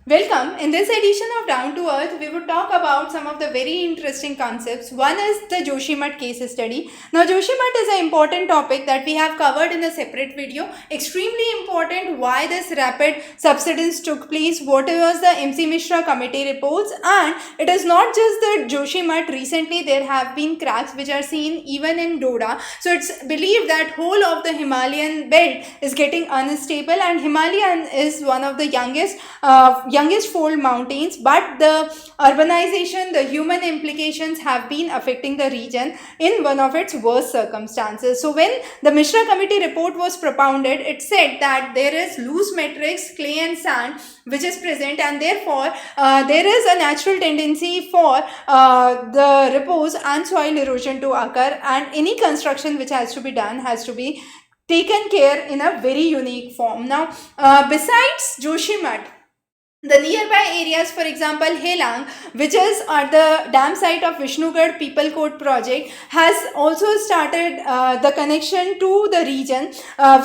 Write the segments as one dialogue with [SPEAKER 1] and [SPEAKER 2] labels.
[SPEAKER 1] Welcome. In this edition of Down to Earth, we would talk about some of the very interesting concepts. One is the Joshimath case study. Now, Joshimath is an important topic that we have covered in a separate video. Extremely important why this rapid subsidence took place, what was the MC Mishra committee reports, and it is not just the Joshimath. Recently, there have been cracks which are seen even in Doda. So, it's believed that whole of the Himalayan belt is getting unstable, and Himalayan is one of the youngest fold mountains, but the urbanization, the human implications have been affecting the region in one of its worst circumstances. So when the Mishra committee report was propounded, it said that there is loose matrix, clay and sand which is present, and therefore there is a natural tendency for the repose and soil erosion to occur, and any construction which has to be done has to be taken care in a very unique form. Now, besides Joshimath, the nearby areas, for example, Helang, which is at the dam site of Vishnugad Peoplecode project, has also started the connection to the region.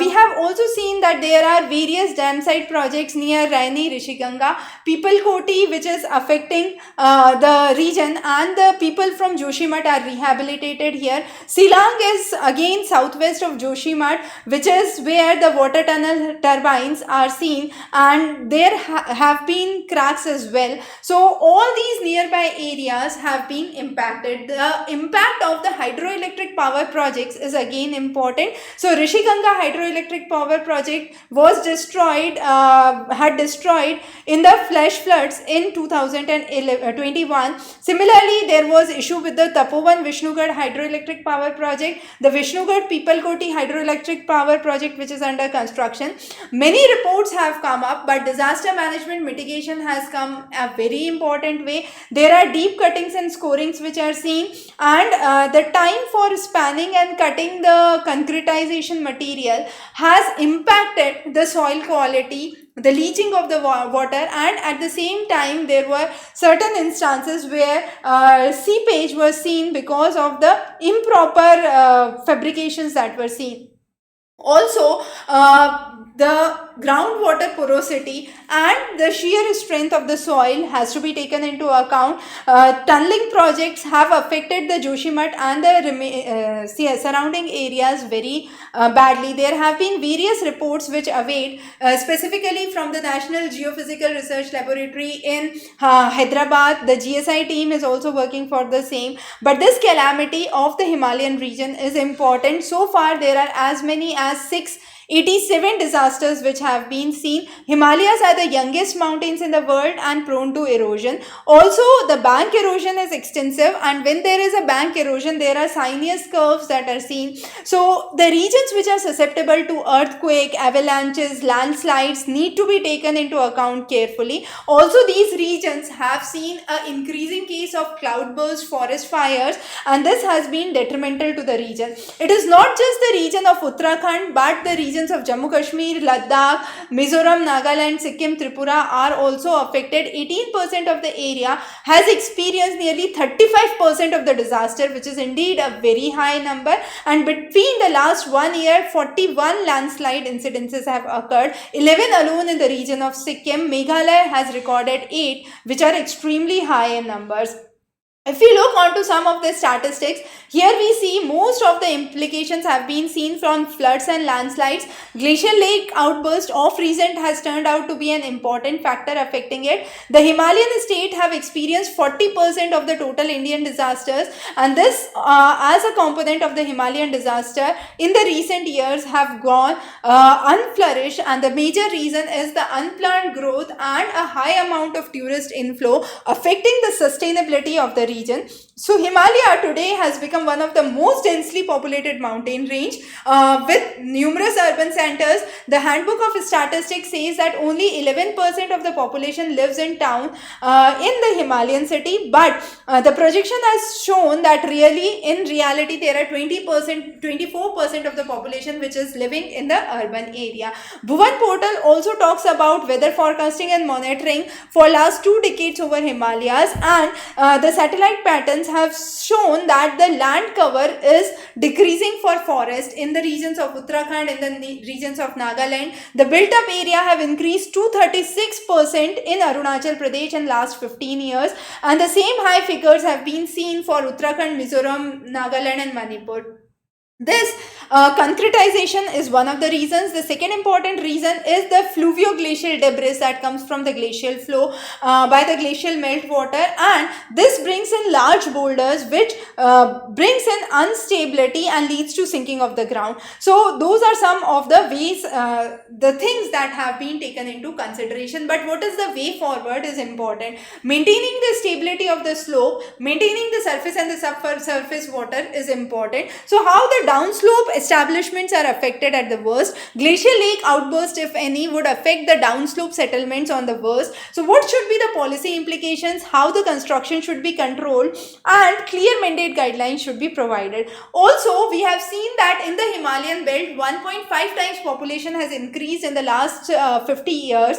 [SPEAKER 1] We have also seen that there are various dam site projects near Raini, Rishiganga, Peoplecode, which is affecting the region, and the people from Joshimath are rehabilitated here. Silang is again southwest of Joshimath, which is where the water tunnel turbines are seen, and there have been cracks as well. So all these nearby areas have been impacted. The impact of the hydroelectric power projects is again important. So Rishiganga hydroelectric power project was destroyed in the flash floods in 2021. Similarly, there was issue with the Tapovan Vishnugad hydroelectric power project, the Vishnugad Peoplecode hydroelectric power project which is under construction. Many reports have come up, but disaster management mitigation has come a very important way. There are deep cuttings and scorings which are seen, and the time for spanning and cutting the concretization material has impacted the soil quality, the leaching of the water, and at the same time there were certain instances where seepage was seen because of the improper fabrications that were seen. Also, the groundwater porosity and the shear strength of the soil has to be taken into account. Tunneling projects have affected the Joshimath and the surrounding areas very badly. There have been various reports which await, specifically from the National Geophysical Research Laboratory in Hyderabad. The GSI team is also working for the same. But this calamity of the Himalayan region is important. So far, there are as many as 687 disasters which have been seen. Himalayas are the youngest mountains in the world and prone to erosion. Also, the bank erosion is extensive, and when there is a bank erosion, there are sinuous curves that are seen. So, the regions which are susceptible to earthquake, avalanches, landslides need to be taken into account carefully. Also, these regions have seen an increasing case of cloudburst, forest fires, and this has been detrimental to the region. It is not just the region of Uttarakhand, but the regions of Jammu Kashmir, Ladakh, Mizoram, Nagaland, Sikkim, Tripura are also affected. 18% of the area has experienced nearly 35% of the disaster, which is indeed a very high number. And between the last 1 year, 41 landslide incidences have occurred, 11 alone in the region of Sikkim. Meghalaya has recorded 8, which are extremely high in numbers. If we look onto some of the statistics, here we see most of the implications have been seen from floods and landslides. Glacial lake outburst of recent has turned out to be an important factor affecting it. The Himalayan state have experienced 40% of the total Indian disasters, and this as a component of the Himalayan disaster in the recent years have gone unflourished, and the major reason is the unplanned growth and a high amount of tourist inflow affecting the sustainability of the region. So Himalaya today has become one of the most densely populated mountain range with numerous urban centers. The Handbook of Statistics says that only 11% of the population lives in town in the Himalayan city, but the projection has shown that really in reality there are 24% of the population which is living in the urban area. Bhuvan portal also talks about weather forecasting and monitoring for last 2 decades over Himalayas, and the satellite satellite patterns have shown that the land cover is decreasing for forest in the regions of Uttarakhand, in the regions of Nagaland. The built up area have increased to 36% in Arunachal Pradesh in last 15 years, and the same high figures have been seen for Uttarakhand, Mizoram, Nagaland and Manipur. This concretization is one of the reasons. The second important reason is the fluvio-glacial debris that comes from the glacial flow by the glacial meltwater, and this brings in large boulders which brings in instability and leads to sinking of the ground. So those are some of the ways, the things that have been taken into consideration. But what is the way forward is important. Maintaining the stability of the slope, maintaining the surface and the subsurface water is important. So how the downslope establishments are affected at the worst. Glacial lake outburst, if any, would affect the downslope settlements on the worst. So what should be the policy implications, how the construction should be controlled, and clear mandate guidelines should be provided. Also, we have seen that in the Himalayan belt, 1.5 times population has increased in the last 50 years.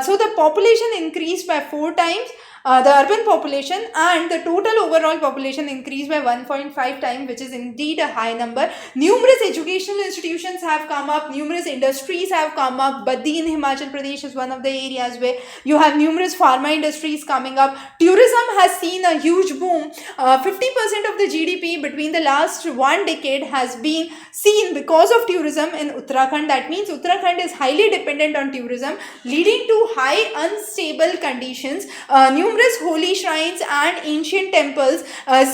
[SPEAKER 1] So the population increased by 4 times. The urban population, and the total overall population increased by 1.5 times, which is indeed a high number. Numerous educational institutions have come up, numerous industries have come up. Baddi in Himachal Pradesh is one of the areas where you have numerous pharma industries coming up. Tourism has seen a huge boom. 50% of the GDP between the last 1 decade has been seen because of tourism in Uttarakhand. That means Uttarakhand is highly dependent on tourism, leading to high unstable conditions. Numerous holy shrines and ancient temples,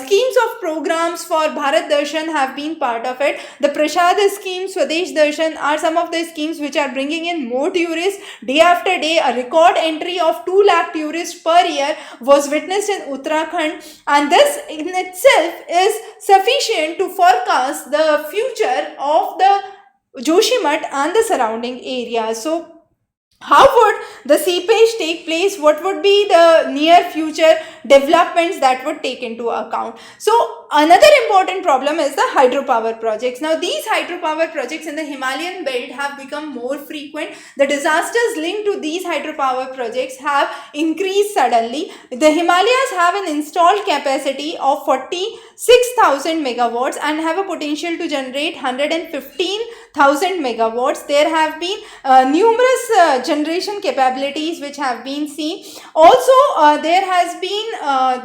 [SPEAKER 1] schemes of programs for Bharat Darshan have been part of it. The Prashad scheme, Swadesh Darshan are some of the schemes which are bringing in more tourists. Day after day, a record entry of 2 lakh tourists per year was witnessed in Uttarakhand, and this in itself is sufficient to forecast the future of the Joshimath and the surrounding areas. So how would the seepage take place? What would be the near future developments that would take into account? So another important problem is the hydropower projects. Now these hydropower projects in the Himalayan belt have become more frequent. The disasters linked to these hydropower projects have increased suddenly. The Himalayas have an installed capacity of 46,000 megawatts and have a potential to generate 115,000 megawatts. There have been numerous generation capabilities which have been seen. Also, there has been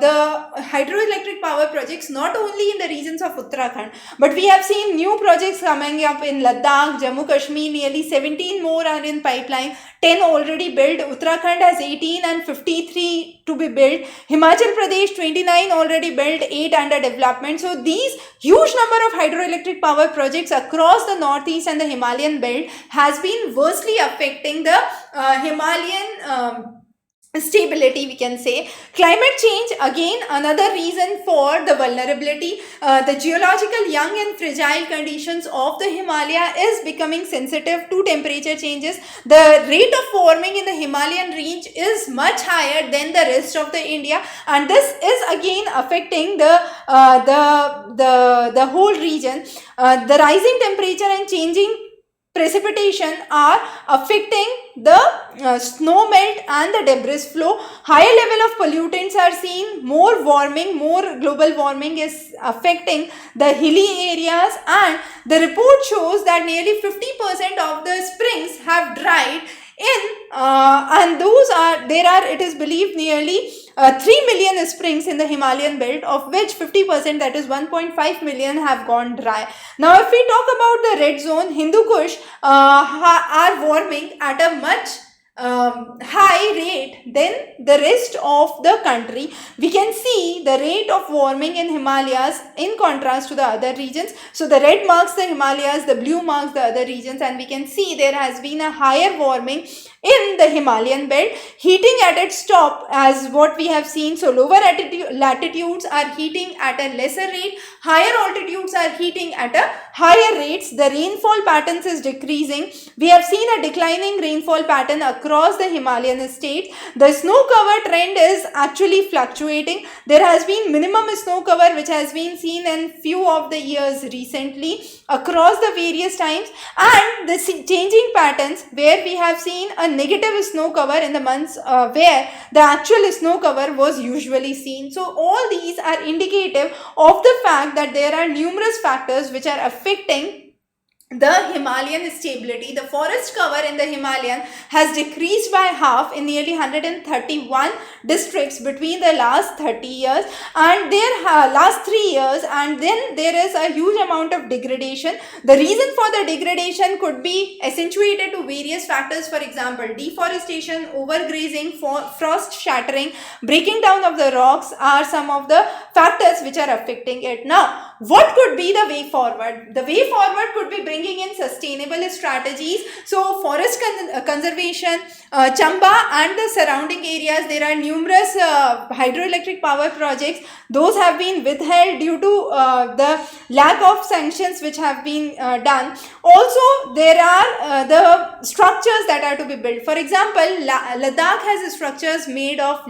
[SPEAKER 1] the hydroelectric power projects not only in the regions of Uttarakhand, but we have seen new projects coming up in Ladakh, Jammu Kashmir. Nearly 17 more are in pipeline. 10 already built. Uttarakhand has 18 and 53 to be built. Himachal Pradesh 29 already built, 8 under development. So these huge number of hydroelectric power projects across the northeast and the Himalayan belt has been worstly affecting the Himalayan stability, we can say. Climate change, again another reason for the vulnerability. The geological young and fragile conditions of the Himalaya is becoming sensitive to temperature changes. The rate of warming in the Himalayan range is much higher than the rest of the India, and this is again affecting the whole region. The rising temperature and changing precipitation are affecting the snow melt and the debris flow. Higher level of pollutants are seen. More warming, more global warming is affecting the hilly areas, and the report shows that nearly 50% of the springs have dried in and those are, it is believed nearly 3 million springs in the Himalayan belt, of which 50%, that is 1.5 million, have gone dry. Now if we talk about the red zone, Hindu Kush are warming at a much high rate than the rest of the country. We can see the rate of warming in Himalayas in contrast to the other regions. So the red marks the Himalayas, the blue marks the other regions, and we can see there has been a higher warming in the Himalayan belt. Heating at its top, as what we have seen. So lower latitudes are heating at a lesser rate, higher altitudes are heating at a higher rates. The rainfall patterns is decreasing. We have seen a declining rainfall pattern across the Himalayan states. The snow cover trend is actually fluctuating. There has been minimum snow cover which has been seen in few of the years recently across the various times, and the changing patterns where we have seen a a negative snow cover in the months where the actual snow cover was usually seen. So all these are indicative of the fact that there are numerous factors which are affecting the Himalayan stability. The forest cover in the Himalayan has decreased by half in nearly 131 districts between the last 30 years and their last 3 years, and then there is a huge amount of degradation. The reason for the degradation could be accentuated to various factors, for example deforestation, overgrazing, frost shattering, breaking down of the rocks are some of the factors which are affecting it. Now, what could be the way forward? The way forward could be bringing in sustainable strategies. So forest conservation, Chamba and the surrounding areas, there are numerous hydroelectric power projects. Those have been withheld due to the lack of sanctions which have been done. Also, there are the structures that are to be built. For example, Ladakh has structures made of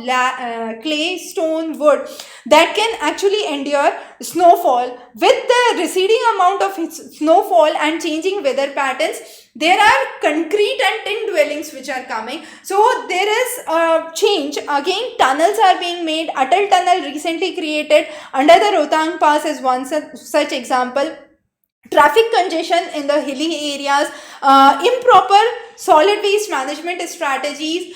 [SPEAKER 1] clay, stone, wood that can actually endure snowfall. With the receding amount of snowfall and changing weather patterns, there are concrete and tin dwellings which are coming. So there is a change. Again, tunnels are being made. Atal Tunnel recently created under the Rohtang Pass is one such example. Traffic congestion in the hilly areas, improper solid waste management strategies,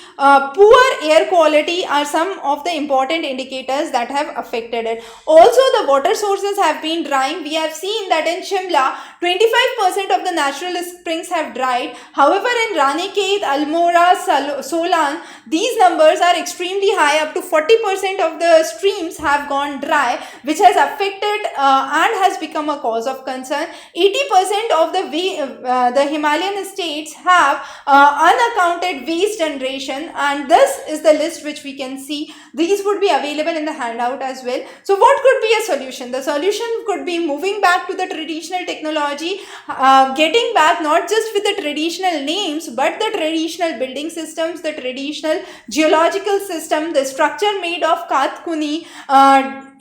[SPEAKER 1] poor air quality are some of the important indicators that have affected it. Also, the water sources have been drying. We have seen that in Shimla, 25% of the natural springs have dried. However, in Ranikhet, Almora, Solan, these numbers are extremely high. Up to 40% of the streams have gone dry, which has affected and has become a cause of concern. 80% of the Himalayan states have unaccounted waste generation, and this is the list which we can see. These would be available in the handout as well. So what could be a solution? The solution could be moving back to the traditional technology, getting back not just with the traditional names but the traditional building systems, the traditional geological system. The structure made of Kathkuni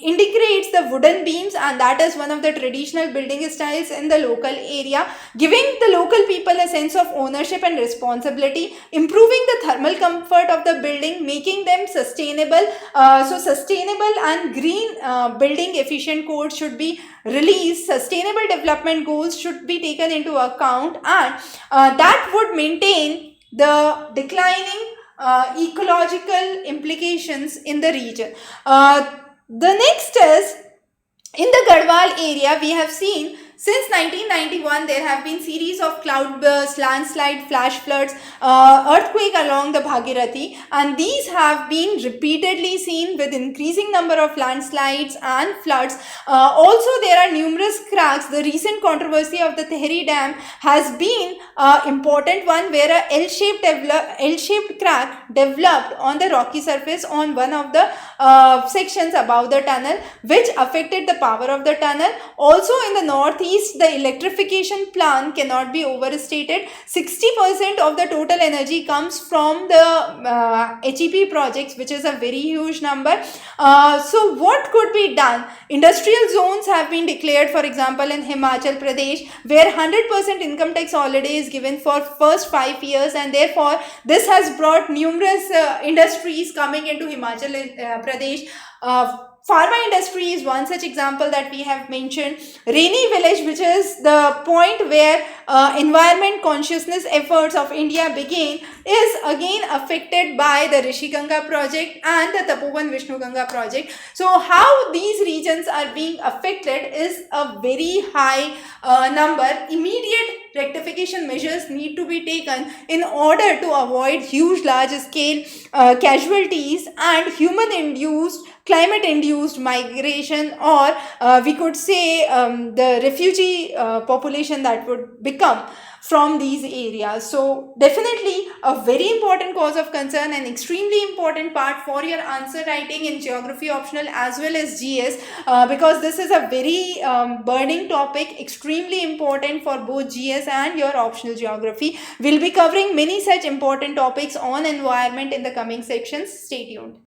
[SPEAKER 1] integrates the wooden beams, and that is one of the traditional building styles in the local area, giving the local people a sense of ownership and responsibility, improving the thermal comfort of the building, making them sustainable. So sustainable and green building efficient codes should be released. Sustainable development goals should be taken into account, and that would maintain the declining ecological implications in the region. The next is in the Garhwal area. We have seen since 1991 there have been series of cloudbursts, landslide, flash floods, earthquake along the Bhagirathi, and these have been repeatedly seen with increasing number of landslides and floods. Also, there are numerous cracks. The recent controversy of the Tehri Dam has been an important one, where a L-shaped crack developed on the rocky surface on one of the sections above the tunnel, which affected the power of the tunnel. Also, in the northeast, the electrification plan cannot be overstated. 60% of the total energy comes from the HEP projects, which is a very huge number. So what could be done? Industrial zones have been declared, for example, in Himachal Pradesh, where 100% income tax holiday is given for first 5 years, and therefore this has brought numerous industries coming into Himachal Pradesh. Pharma industry is one such example that we have mentioned. Rainy Village, which is the point where environment consciousness efforts of India began, is again affected by the Rishi Ganga project and the Tapovan Vishnu Ganga project. So how these regions are being affected is a very high number. Immediate rectification measures need to be taken in order to avoid huge large scale casualties and human induced, climate induced migration, or we could say the refugee population that would become from these areas. So definitely a very important cause of concern and extremely important part for your answer writing in geography optional as well as GS, because this is a very burning topic, extremely important for both GS and your optional geography. We'll be covering many such important topics on environment in the coming sections. Stay tuned.